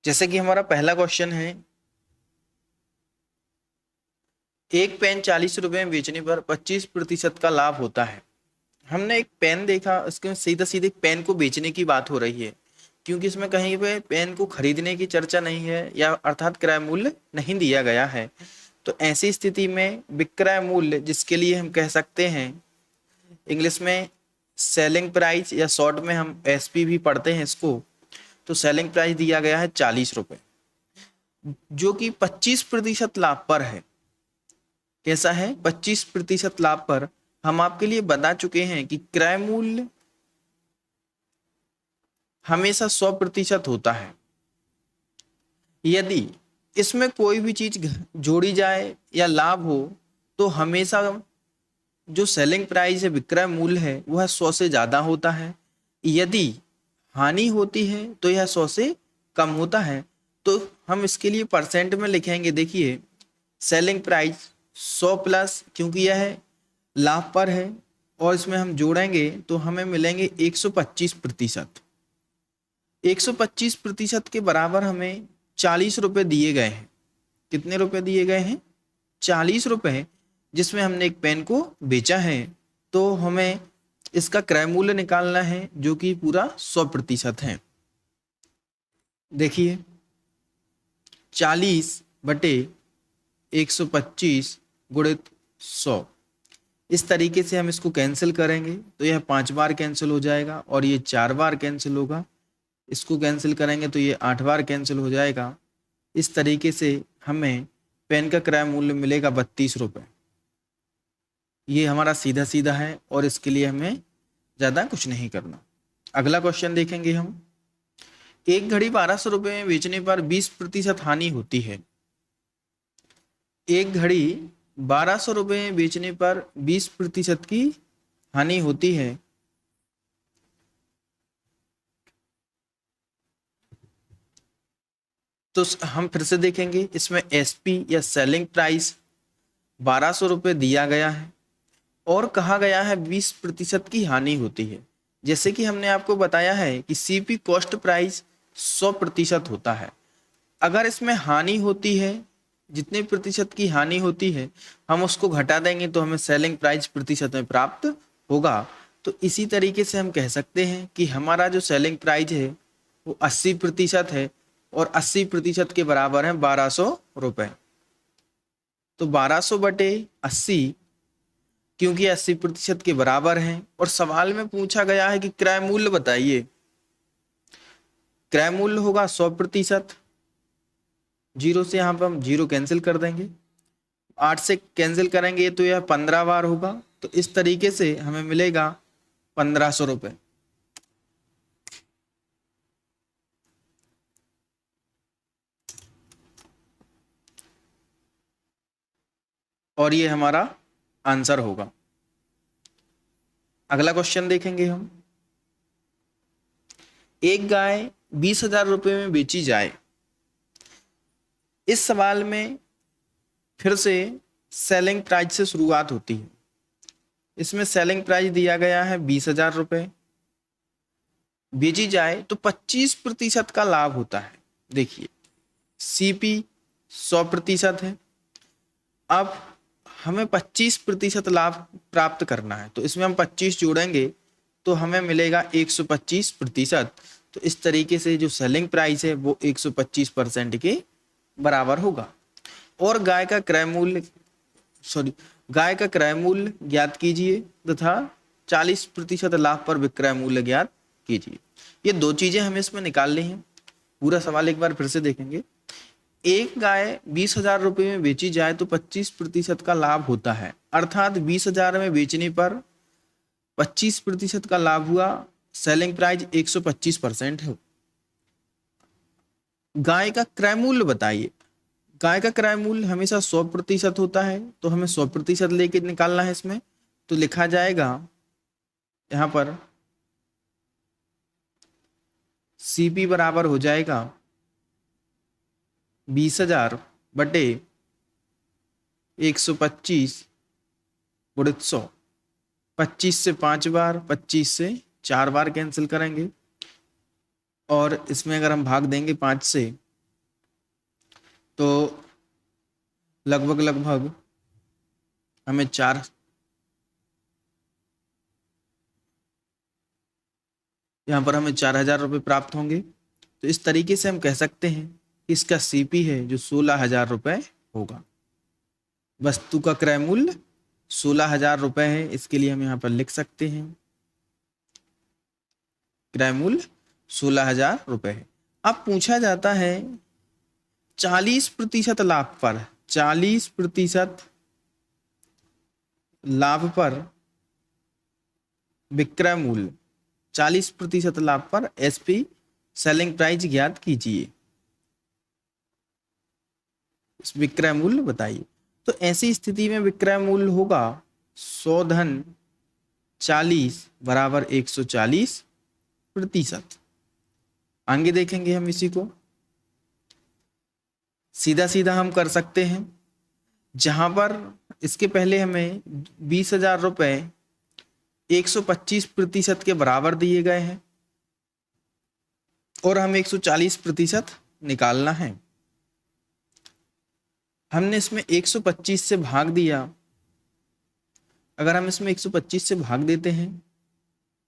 जैसे कि हमारा पहला क्वेश्चन है, एक पेन 40 रुपए में बेचने पर 25% का लाभ होता है। हमने एक पेन देखा, उसके सीधा सीधे पेन को बेचने की बात हो रही है, क्योंकि इसमें कहीं पे पेन को खरीदने की चर्चा नहीं है या अर्थात क्रय मूल्य नहीं दिया गया है। तो ऐसी स्थिति में विक्रय मूल्य, जिसके लिए हम कह सकते हैं इंग्लिश में सेलिंग प्राइस या शॉर्ट में हम एसपी भी पढ़ते हैं इसको, तो सेलिंग प्राइस दिया गया है 40 रुपए, जो कि 25% लाभ पर है। कैसा है? 25% लाभ पर। हम आपके लिए बता चुके हैं कि क्रय मूल्य हमेशा 100% होता है। यदि इसमें कोई भी चीज जोड़ी जाए या लाभ हो तो हमेशा जो सेलिंग प्राइस है, विक्रय मूल्य है, वह 100 से ज्यादा होता है। यदि हानि होती है तो यह 100 से कम होता है। तो हम इसके लिए परसेंट में लिखेंगे। देखिए, सेलिंग प्राइस 100 प्लस, क्योंकि यह लाभ पर है, और इसमें हम जोड़ेंगे तो हमें मिलेंगे 125%। 125% के बराबर हमें 40 रुपए दिए गए हैं। कितने रुपए दिए गए हैं? 40 रुपए, जिसमें हमने एक पेन को बेचा है। तो हमें इसका क्रय मूल्य निकालना है, जो कि पूरा 100% है। देखिए, 40/125 गुणित 100, इस तरीके से हम इसको कैंसिल करेंगे तो यह 5 बार कैंसिल हो जाएगा और ये 4 बार कैंसिल होगा। इसको कैंसिल करेंगे तो ये 8 बार कैंसिल हो जाएगा। इस तरीके से हमें पेन का क्रय मूल्य मिलेगा 32 रुपये। ये हमारा सीधा सीधा है और इसके लिए हमें ज़्यादा कुछ नहीं करना। अगला क्वेश्चन देखेंगे हम। एक घड़ी 1200 रुपये में बेचने पर 20% हानि होती है। एक घड़ी 1200 रुपये में बेचने पर 20% की हानि होती है। तो हम फिर से देखेंगे, इसमें एसपी या सेलिंग प्राइस 1200 रुपये दिया गया है और कहा गया है 20% की हानि होती है। जैसे कि हमने आपको बताया है कि सीपी कॉस्ट प्राइस 100% होता है। अगर इसमें हानि होती है, जितने प्रतिशत की हानि होती है, हम उसको घटा देंगे तो हमें सेलिंग प्राइस प्रतिशत में प्राप्त होगा। तो इसी तरीके से हम कह सकते हैं कि हमारा जो सेलिंग प्राइस है वो 80% है और 80% के बराबर है 1200 रुपए। तो 1200/80, क्योंकि 80% के बराबर है और सवाल में पूछा गया है कि क्रय मूल्य बताइए। क्रय मूल्य होगा 100%। जीरो से यहाँ पर हम जीरो कैंसिल कर देंगे, 8 से कैंसिल करेंगे तो यह 15 बार होगा। तो इस तरीके से हमें मिलेगा 1500 रुपये। और ये हमारा आंसर होगा। अगला क्वेश्चन देखेंगे हम। एक गाय 20,000 रुपये में बेची जाए। इस सवाल में फिर से सेलिंग प्राइस से शुरुआत होती है। इसमें सेलिंग प्राइस दिया गया है 20,000 रुपये। बेची जाए तो 25% का लाभ होता है। देखिए, सीपी 100% है। अब हमें 25% लाभ प्राप्त करना है, तो इसमें हम 25 जोड़ेंगे तो हमें मिलेगा 125%। तो इस तरीके से जो सेलिंग प्राइस है वो 125% के बराबर होगा। और गाय का क्रय मूल्य ज्ञात कीजिए तथा 40% लाभ पर विक्रय मूल्य ज्ञात कीजिए। ये दो चीजें हमें इसमें निकालनी है। पूरा सवाल एक बार फिर से देखेंगे। एक गाय 20,000 रुपये में बेची जाए तो 25% का लाभ होता है, अर्थात 20,000 में बेचने पर 25% का लाभ हुआ। सेलिंग प्राइस 125% है। गाय का क्रय मूल्य बताइए। गाय का क्रय मूल्य हमेशा 100% होता है, तो हमें 100% लेके निकालना है इसमें। तो लिखा जाएगा यहां पर सीपी बराबर हो जाएगा 20,000/125 × 100। 25 से 5 बार, 25 से 4 बार कैंसिल करेंगे और इसमें अगर हम भाग देंगे 5 से तो लगभग हमें यहाँ पर हमें 4,000 रुपये प्राप्त होंगे। तो इस तरीके से हम कह सकते हैं कि इसका सीपी है जो 16,000 रुपये होगा। वस्तु का क्रय मूल्य 16,000 रुपये है, इसके लिए हम यहाँ पर लिख सकते हैं क्रय मूल्य 16,000 रुपये है। अब पूछा जाता है 40% लाभ पर, 40% लाभ पर विक्रय मूल्य, 40% लाभ पर एसपी सेलिंग प्राइस ज्ञात कीजिए, इस विक्रय मूल्य बताइए। तो ऐसी स्थिति में विक्रय मूल्य होगा 100 धन 40 बराबर 140%। आगे देखेंगे हम इसी को, सीधा सीधा हम कर सकते हैं। जहां पर इसके पहले हमें 20,000 रुपये 125% के बराबर दिए गए हैं और हमें 140% निकालना है। हमने इसमें 125 से भाग दिया। अगर हम इसमें 125 से भाग देते हैं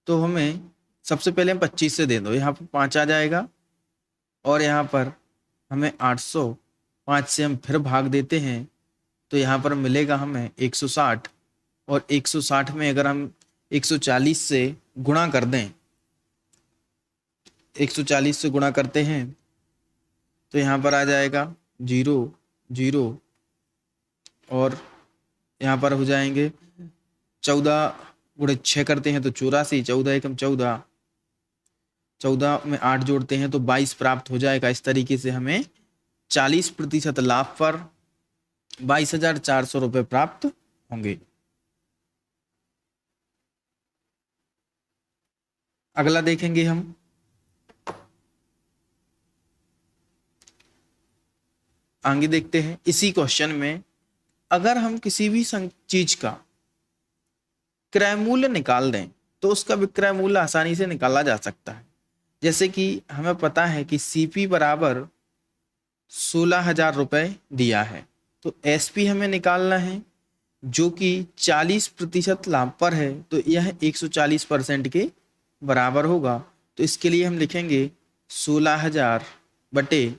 तो हमें सबसे पहले हम 25 से दे दो, यहाँ पर 5 आ जाएगा और यहाँ पर हमें 805 से हम फिर भाग देते हैं तो यहाँ पर मिलेगा हमें 160 और 160 में अगर हम 140 से गुणा कर दें, 140 से गुणा करते हैं तो यहाँ पर आ जाएगा 0 0 और यहाँ पर हो जाएंगे 14 गुणे 6 करते हैं तो 84, 14 एकम 14, 14 में 8 जोड़ते हैं तो 22 प्राप्त हो जाएगा। इस तरीके से हमें 40% लाभ पर 22,400 रुपये प्राप्त होंगे। अगला देखेंगे हम, आगे देखते हैं। इसी क्वेश्चन में अगर हम किसी भी चीज का क्रय मूल्य निकाल दें तो उसका विक्रय मूल्य आसानी से निकाला जा सकता है। जैसे कि हमें पता है कि सीपी बराबर 16,000 रुपये दिया है, तो एसपी हमें निकालना है जो कि 40% लाभ पर है, तो यह 140% के बराबर होगा। तो इसके लिए हम लिखेंगे 16,000 बटे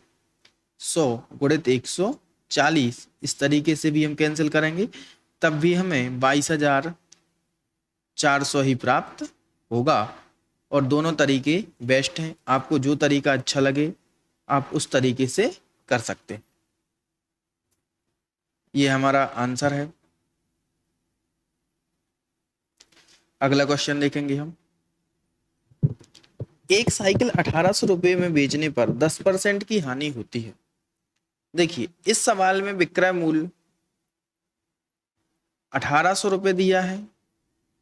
100 गुणित 140। इस तरीके से भी हम कैंसिल करेंगे तब भी हमें 22,400 ही प्राप्त होगा। और दोनों तरीके बेस्ट हैं, आपको जो तरीका अच्छा लगे आप उस तरीके से कर सकते हैं। ये हमारा आंसर है। अगला क्वेश्चन देखेंगे हम। एक साइकिल 1,800 रुपये में बेचने पर 10% की हानि होती है। देखिए इस सवाल में विक्रय मूल्य 1,800 रुपये दिया है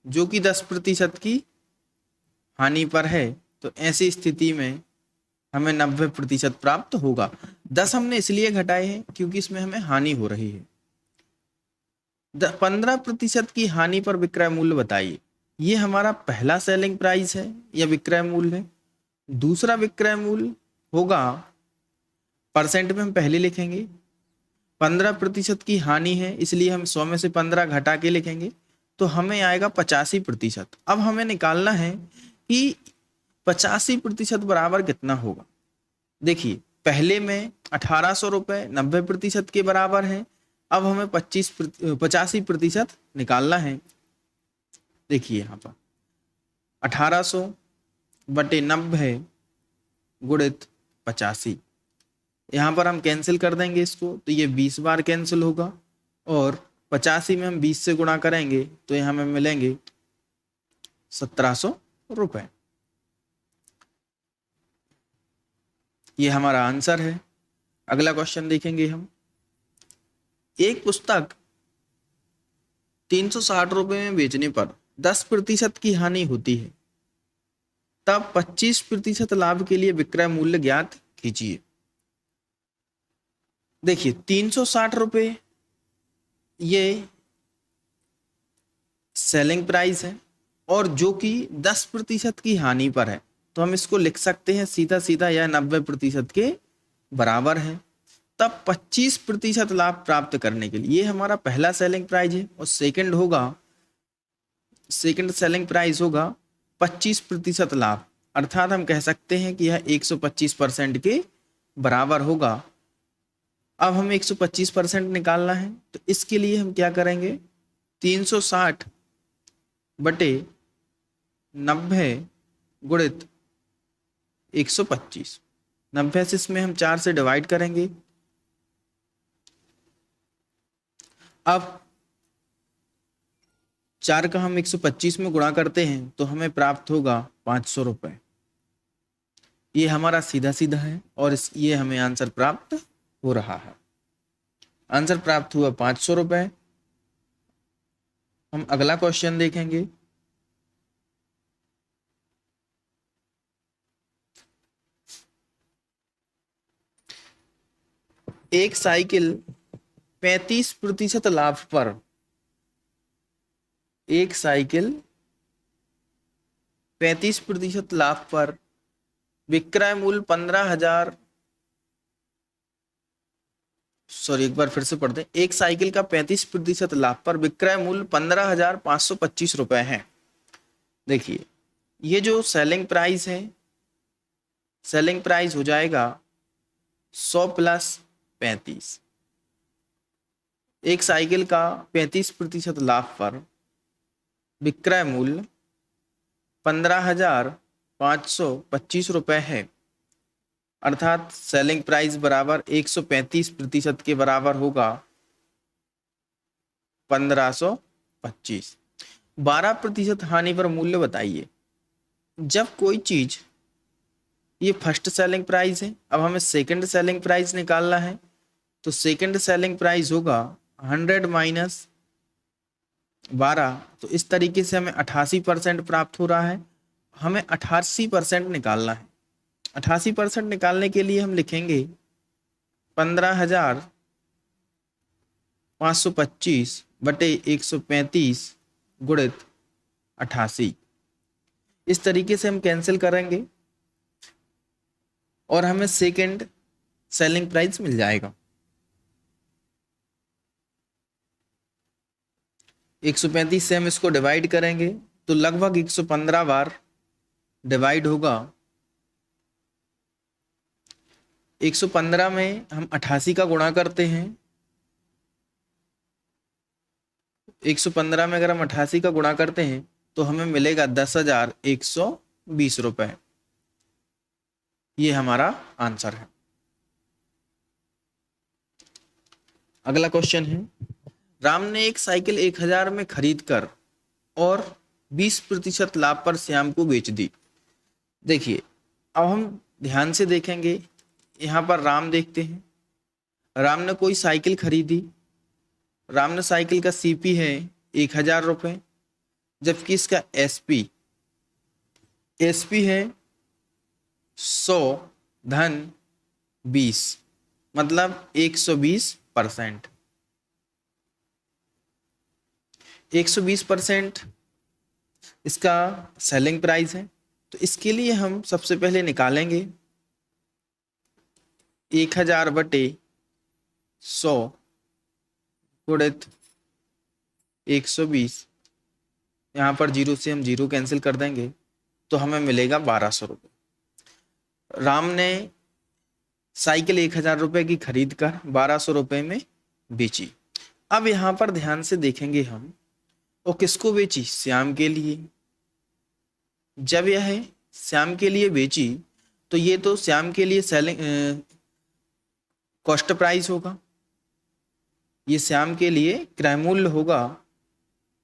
जो कि 10% की हानि पर है, तो ऐसी स्थिति में हमें 90% प्राप्त होगा। 10 हमने इसलिए घटाए हैं क्योंकि इसमें हमें हानि हो रही है। 15% की हानि पर विक्रय मूल्य बताइए। ये हमारा पहला सेलिंग प्राइस है या विक्रय मूल्य है। दूसरा विक्रय मूल्य होगा, परसेंट में हम पहले लिखेंगे, 15% की हानि है इसलिए हम 100 में से 15 घटा के लिखेंगे तो हमें आएगा 85%। अब हमें निकालना है कि 85% बराबर कितना होगा। देखिए पहले में 1,800 रुपये 90% के बराबर है, अब हमें 85% निकालना है। देखिए यहाँ पर 1,800 बटे 90 गुणित 85, यहाँ पर हम कैंसिल कर देंगे इसको तो ये 20 बार कैंसिल होगा और 85 में हम 20 से गुणा करेंगे तो यहाँ हमें मिलेंगे 1,700 रुपये। ये हमारा आंसर है। अगला क्वेश्चन देखेंगे हम। एक पुस्तक 360 रुपये में बेचने पर 10% की हानि होती है, तब 25% लाभ के लिए विक्रय मूल्य ज्ञात कीजिए। देखिए 360 रुपये ये सेलिंग प्राइस है और जो कि 10% की हानि पर है, तो हम इसको लिख सकते हैं सीधा सीधा यह 90% के बराबर है। तब 25% लाभ प्राप्त करने के लिए, ये हमारा पहला सेलिंग प्राइस है, और सेकंड सेलिंग प्राइस होगा 25% लाभ, अर्थात हम कह सकते हैं कि यह 125% के बराबर होगा। अब हमें 125% निकालना है, तो इसके लिए हम क्या करेंगे, 360 बटे 90 गुणित 125, 90 से इसमें हम 4 से डिवाइड करेंगे। अब 4 का हम 125 में गुणा करते हैं तो हमें प्राप्त होगा 500 रुपये। ये हमारा सीधा सीधा है, और ये हमें आंसर प्राप्त हो रहा है। आंसर प्राप्त हुआ 500 रुपये। हम अगला क्वेश्चन देखेंगे। एक साइकिल 35% लाभ पर, एक साइकिल 35% लाभ पर विक्रय मूल्य 15,000, सॉरी एक बार फिर से पढ़ते हैं। एक साइकिल का 35% लाभ पर विक्रय मूल्य 15,525 रुपए है। देखिए, ये जो सेलिंग प्राइस है, सेलिंग प्राइस हो जाएगा 100 प्लस 35। एक साइकिल का 35% लाभ पर विक्रय मूल्य 15,525 रुपए है, अर्थात सेलिंग प्राइस बराबर 135% के बराबर होगा 1525। 12% हानि पर मूल्य बताइए। जब कोई चीज, ये फर्स्ट सेलिंग प्राइस है, अब हमें सेकंड सेलिंग प्राइस निकालना है, तो सेकंड सेलिंग प्राइस होगा 100 माइनस 12, तो इस तरीके से हमें 88% प्राप्त हो रहा है। हमें 88% निकालना है। 88% निकालने के लिए हम लिखेंगे 15,525 बटे 135 गुणित 88। इस तरीके से हम कैंसिल करेंगे और हमें सेकंड सेलिंग प्राइस मिल जाएगा। 135 से हम इसको डिवाइड करेंगे तो लगभग 115 बार डिवाइड होगा। 115 में हम 88 का गुणा करते हैं। 115 में अगर हम 88 का गुणा करते हैं तो हमें मिलेगा 10,120 रुपए। ये हमारा आंसर है। अगला क्वेश्चन है, राम ने एक साइकिल 1,000 में खरीद कर और 20% लाभ पर श्याम को बेच दी। देखिए, अब हम ध्यान से देखेंगे, यहाँ पर राम देखते हैं। राम ने कोई साइकिल खरीदी। राम ने साइकिल का सीपी है 1,000 रुपये, जबकि इसका एसपी है 100 धन 20, मतलब 120%। 120% इसका सेलिंग प्राइस है। तो इसके लिए हम सबसे पहले निकालेंगे 1,000 बटे 100 गुणित 120। यहाँ पर 0 से हम 0 कैंसिल कर देंगे तो हमें मिलेगा 1,200 रुपये। राम ने साइकिल 1,000 रुपये की खरीद कर 1,200 रुपये में बेची। अब यहाँ पर ध्यान से देखेंगे हम, और किसको बेची? श्याम के लिए। जब यह श्याम के लिए बेची तो ये तो श्याम के लिए सेलिंग कॉस्ट प्राइस होगा, ये श्याम के लिए क्रय मूल्य होगा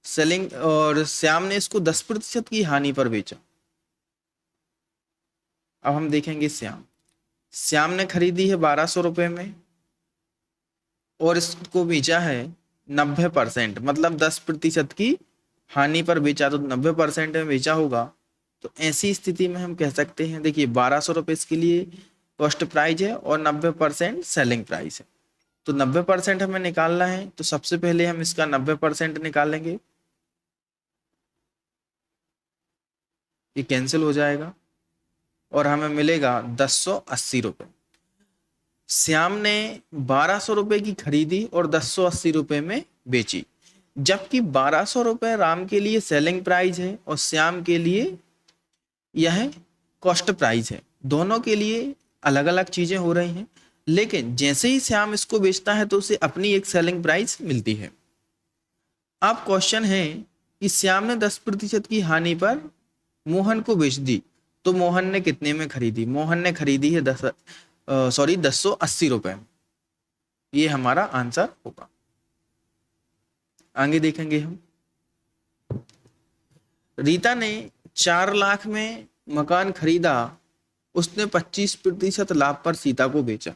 सेलिंग, और श्याम ने इसको 10% की हानि पर बेचा। अब हम देखेंगे श्याम ने खरीदी है 1,200 रुपये में और इसको बेचा है 90%, मतलब 10% की हानि पर बेचा, तो 90% में बेचा होगा। तो ऐसी स्थिति में हम कह सकते हैं, देखिए 1,200 रुपये इसके लिए कॉस्ट प्राइस है और 90% सेलिंग प्राइस है। तो 90% हमें निकालना है, तो सबसे पहले हम इसका 90% निकालेंगे। ये कैंसिल हो जाएगा और हमें मिलेगा 1080 रुपये। श्याम ने 1200 रुपए की खरीदी और 1080 रुपए में बेची, जबकि 1200 रुपए राम के लिए सेलिंग प्राइस है और श्याम के लिए यह कॉस्ट प्राइस है। दोनों के लिए अलग अलग चीजें हो रही हैं, लेकिन जैसे ही श्याम इसको बेचता है तो उसे अपनी एक सेलिंग प्राइस मिलती है। अब क्वेश्चन है कि श्याम ने 10% की हानि पर मोहन को बेच दी, तो मोहन ने कितने में खरीदी? मोहन ने खरीदी है 1080 रुपए। ये हमारा आंसर होगा। आगे देखेंगे हम। रीता ने 4 लाख में मकान खरीदा, उसने 25% लाभ पर सीता को बेचा।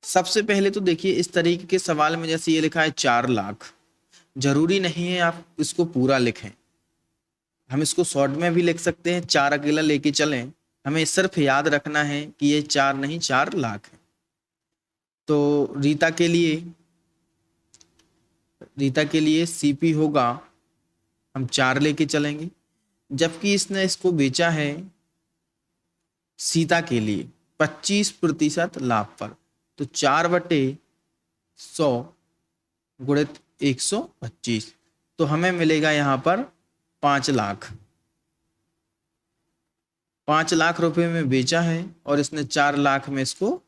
सबसे पहले तो देखिए, इस तरीके के सवाल में जैसे ये लिखा है 4 लाख, जरूरी नहीं है आप इसको पूरा लिखें, हम इसको शॉर्ट में भी लिख सकते हैं, 4 अकेला लेके चलें। हमें सिर्फ याद रखना है कि ये 4 नहीं 4 लाख है। तो रीता के लिए सीपी होगा, हम 4 लेके चलेंगे, जबकि इसने इसको बेचा है सीता के लिए 25% लाभ पर, तो 4/100 गुणित 125, तो हमें मिलेगा यहाँ पर 5 लाख। 5 लाख रुपए में बेचा है और इसने 4 लाख में इसको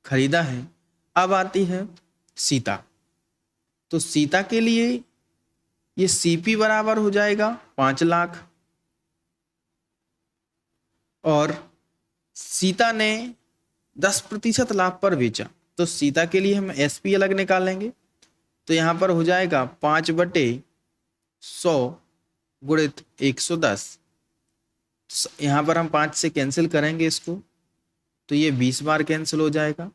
खरीदा है। अब आती है सीता, तो सीता के लिए ये सीपी बराबर हो जाएगा 5 लाख, और सीता ने 10% लाभ पर बेचा, तो सीता के लिए हम एसपी अलग निकालेंगे, तो यहां पर हो जाएगा 5/100 गुणित 110। यहां पर हम 5 से कैंसिल करेंगे इसको, तो ये 20 बार कैंसिल हो जाएगा,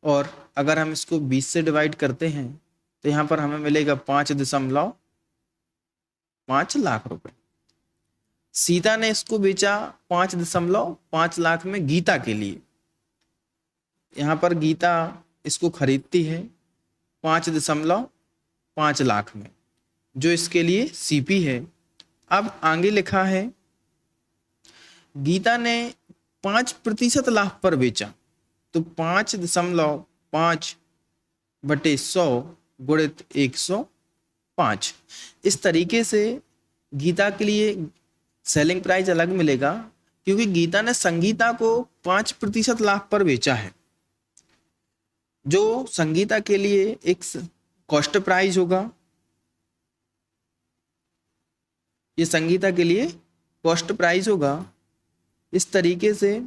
और अगर हम इसको 20 से डिवाइड करते हैं तो यहां पर हमें मिलेगा 5.5 लाख रुपए। सीता ने इसको बेचा 5.5 लाख में गीता के लिए। यहां पर गीता इसको खरीदती है 5.5 लाख में, जो इसके लिए सीपी है। अब आगे लिखा है गीता ने 5% लाभ पर बेचा, तो 5.5/100 गुणित 105। इस तरीके से गीता के लिए सेलिंग प्राइस अलग मिलेगा, क्योंकि गीता ने संगीता को 5% लाभ पर बेचा है, जो संगीता के लिए एक कॉस्ट प्राइस होगा। ये संगीता के लिए कॉस्ट प्राइस होगा। इस तरीके से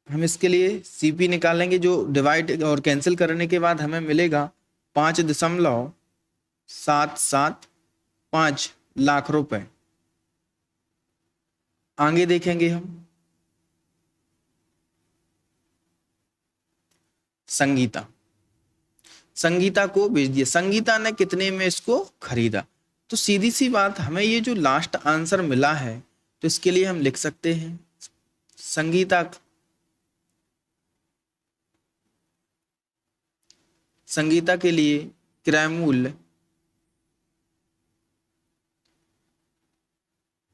हम इसके लिए सीपी निकालेंगे, जो डिवाइड और कैंसिल करने के बाद हमें मिलेगा 5.775 लाख रुपए। आगे देखेंगे हम संगीता को बेच दिया। संगीता ने कितने में इसको खरीदा? तो सीधी सी बात, हमें ये जो लास्ट आंसर मिला है, तो इसके लिए हम लिख सकते हैं संगीता के लिए क्रय मूल्य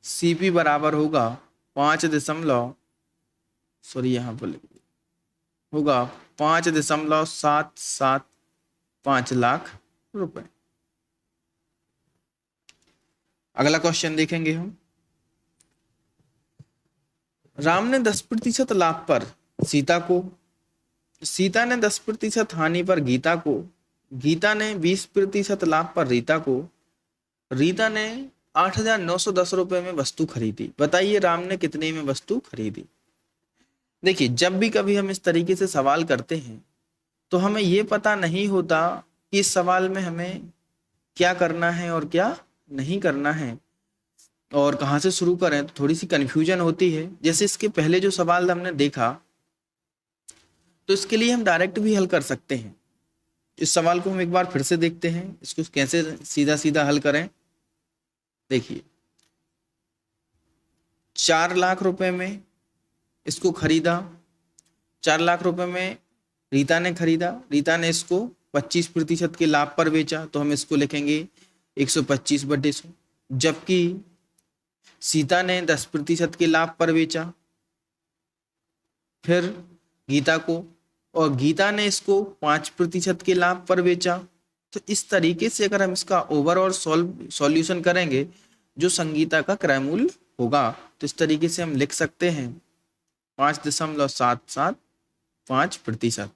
सीपी बराबर होगा 5.775 लाख रुपए। अगला क्वेश्चन देखेंगे हम। राम ने 10% लाभ पर सीता ने 10% हानि पर गीता ने 20% लाभ पर रीता ने 8,910 रुपए में वस्तु खरीदी। बताइए राम ने कितने में वस्तु खरीदी? देखिए, जब भी कभी हम इस तरीके से सवाल करते हैं तो हमें यह पता नहीं होता कि इस सवाल में हमें क्या करना है और क्या नहीं करना है, और कहाँ से शुरू करें, तो थोड़ी सी कंफ्यूजन होती है। जैसे इसके पहले जो सवाल हमने देखा, तो इसके लिए हम डायरेक्ट भी हल कर सकते हैं। इस सवाल को हम एक बार फिर से देखते हैं, इसको कैसे सीधा सीधा हल करें। देखिए, 4 लाख रुपए में इसको खरीदा, 4 लाख रुपए में रीता ने खरीदा, रीता ने इसको 25% के लाभ पर बेचा, तो हम इसको लिखेंगे 125/100। जबकि सीता ने 10% के लाभ पर बेचा, फिर गीता को, और गीता ने इसको 5% के लाभ पर बेचा। तो इस तरीके से अगर हम इसका ओवरऑल सॉल्यूशन करेंगे जो संगीता का क्रय मूल्य होगा, तो इस तरीके से हम लिख सकते हैं 5.775%।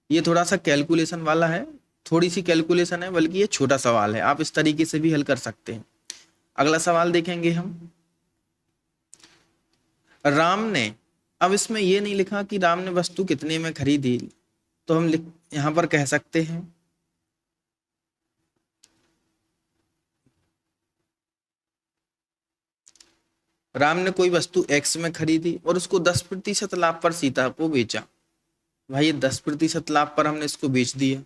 ये थोड़ा सा कैलकुलेशन वाला है, थोड़ी सी कैलकुलेशन है, बल्कि ये छोटा सवाल है, आप इस तरीके से भी हल कर सकते हैं। अगला सवाल देखेंगे हम। राम ने, अब इसमें ये नहीं लिखा कि राम ने वस्तु कितने में खरीदी, तो हम यहां पर कह सकते हैं राम ने कोई वस्तु एक्स में खरीदी और उसको 10% लाभ पर सीता को बेचा। भाई ये 10% लाभ पर हमने इसको बेच दिया,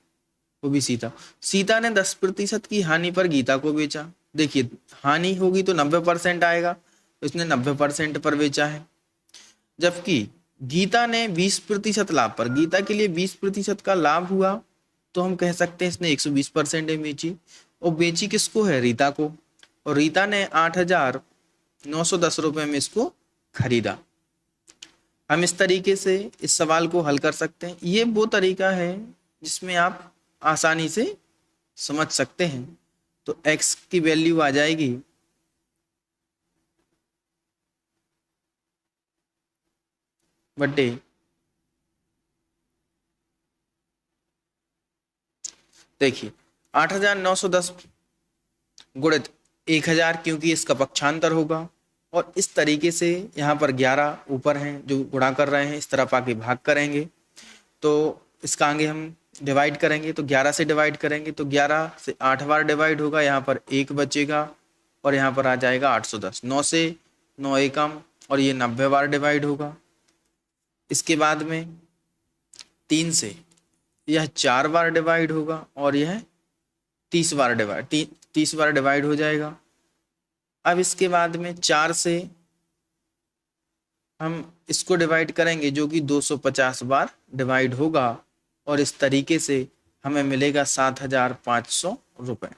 वो भी सीता। सीता ने 10% की हानि पर गीता को बेचा। देखिए हानि होगी तो 90% आएगा, तो इसने 90% पर बेचा है। जबकि गीता ने 20% लाभ पर, गीता के लिए 20% का लाभ हुआ, तो हम कह सकते हैं इसने 120% में बेची। और बेची किसको है? रीता को। और रीता ने 8,910 रुपए में इसको खरीदा। हम इस तरीके से इस सवाल को हल कर सकते हैं। ये वो तरीका है जिसमें आप आसानी से समझ सकते हैं। तो x की वैल्यू आ जाएगी बटे देखिए 8,910 गुणित 1,000, क्योंकि इसका पक्षांतर होगा। और इस तरीके से यहाँ पर 11 ऊपर हैं जो गुणा कर रहे हैं, इस तरफ आके भाग करेंगे, तो इसका आगे हम डिवाइड करेंगे, तो 11 से डिवाइड करेंगे तो 11 से 8 बार डिवाइड होगा, यहाँ पर 1 बचेगा और यहाँ पर आ जाएगा 810। 9 से 9 एकम, और ये 90 बार डिवाइड होगा। इसके बाद में 3 से यह 4 बार डिवाइड होगा और यह 30 बार डिवाइड हो जाएगा। अब इसके बाद में 4 से हम इसको डिवाइड करेंगे जो कि 250 बार डिवाइड होगा, और इस तरीके से हमें मिलेगा 7,500 रुपए।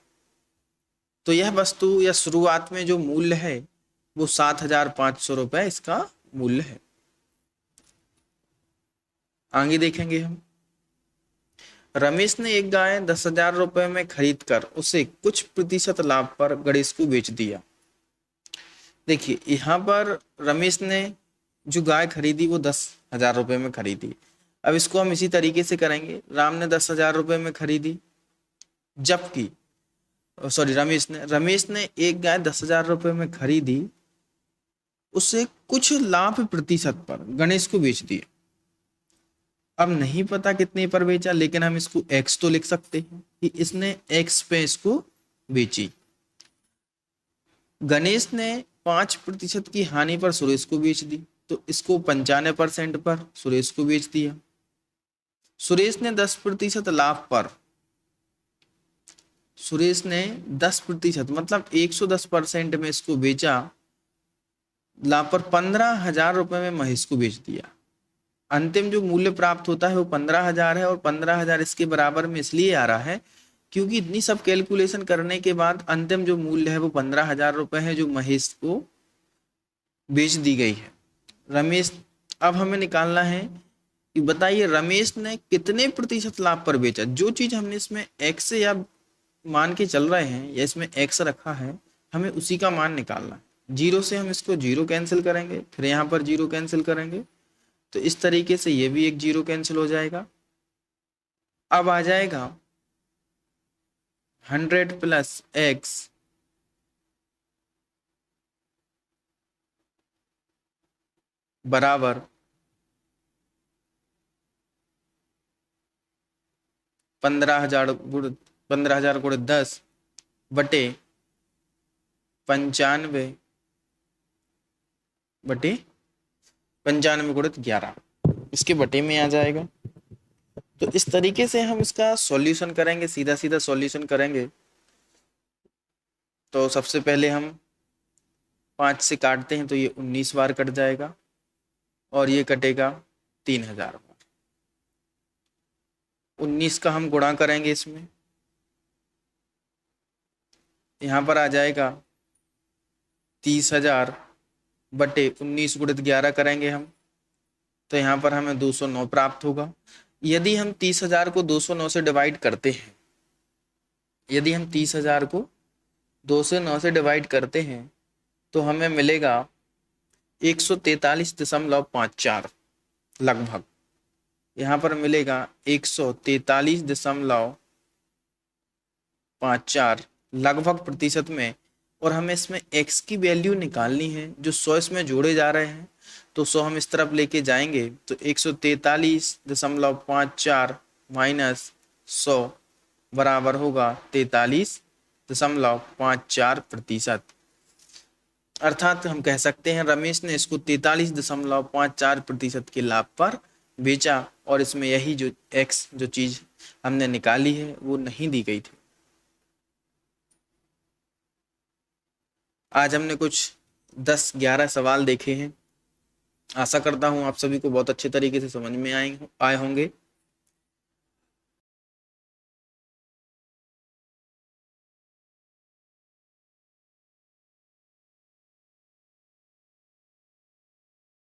तो यह वस्तु या शुरुआत में जो मूल्य है वो 7,500 रुपए इसका मूल्य है। आगे देखेंगे हम। रमेश ने एक गाय 10,000 रुपए में खरीद कर उसे कुछ प्रतिशत लाभ पर गणेश को बेच दिया। देखिए यहाँ पर रमेश ने जो गाय खरीदी वो 10,000 रुपए में खरीदी। अब इसको हम इसी तरीके से करेंगे। राम ने 10,000 रुपए में खरीदी, जबकि रमेश ने एक गाय 10,000 रुपए में खरीदी, उसे कुछ लाभ प्रतिशत पर गणेश को बेच दिया। अब नहीं पता कितने पर बेचा, लेकिन हम इसको x तो लिख सकते हैं कि इसने x पे इसको बेची। गणेश ने 5% की हानि पर सुरेश को बेच दी, तो इसको 95% पर सुरेश को बेच दिया। सुरेश ने 10% लाभ पर, सुरेश ने 10% मतलब 110% में इसको बेचा, लाभ पर 15,000 रुपए में महेश को बेच दिया। अंतिम जो मूल्य प्राप्त होता है वो 15,000 है, और 15,000 इसके बराबर में इसलिए आ रहा है क्योंकि इतनी सब कैलकुलेशन करने के बाद अंतिम जो मूल्य है वो 15,000 रुपए है जो महेश को बेच दी गई है। रमेश, अब हमें निकालना है कि बताइए रमेश ने कितने प्रतिशत लाभ पर बेचा। जो चीज हमने इसमें x या मान के चल रहे हैं या इसमें x रखा है, हमें उसी का मान निकालना है। 0 से हम इसको 0 कैंसिल करेंगे, फिर यहाँ पर 0 कैंसिल करेंगे, तो इस तरीके से ये भी एक 0 कैंसिल हो जाएगा। अब आ जाएगा 100 प्लस x बराबर 15,000 गुणित 10 बटे 95 गुणित 11, इसके बटे में आ जाएगा। तो इस तरीके से हम इसका सॉल्यूशन करेंगे, सीधा सीधा सॉल्यूशन करेंगे। तो सबसे पहले हम 5 से काटते हैं तो ये 19 बार कट जाएगा, और ये कटेगा 3,000 बार। 19 का हम गुणा करेंगे इसमें, यहाँ पर आ जाएगा 30,000 बटे 19 गुणित 11 करेंगे हम, तो यहाँ पर हमें 209 प्राप्त होगा। यदि हम 30,000 को 209 से डिवाइड करते हैं, यदि हम 30,000 को 209 से डिवाइड करते हैं तो हमें मिलेगा 143.54 लगभग। यहाँ पर मिलेगा 143.54 लगभग प्रतिशत में। और हमें इसमें x की वैल्यू निकालनी है, जो 100 इसमें जोड़े जा रहे हैं, तो 100 हम इस तरफ लेके जाएंगे तो 143.54 माइनस 100 बराबर होगा 43.54%। अर्थात हम कह सकते हैं रमेश ने इसको 43.54% के लाभ पर बेचा, और इसमें यही जो x जो चीज हमने निकाली है वो नहीं दी गई थी। आज हमने कुछ 10-11 सवाल देखे हैं। आशा करता हूं आप सभी को बहुत अच्छे तरीके से समझ में आए होंगे।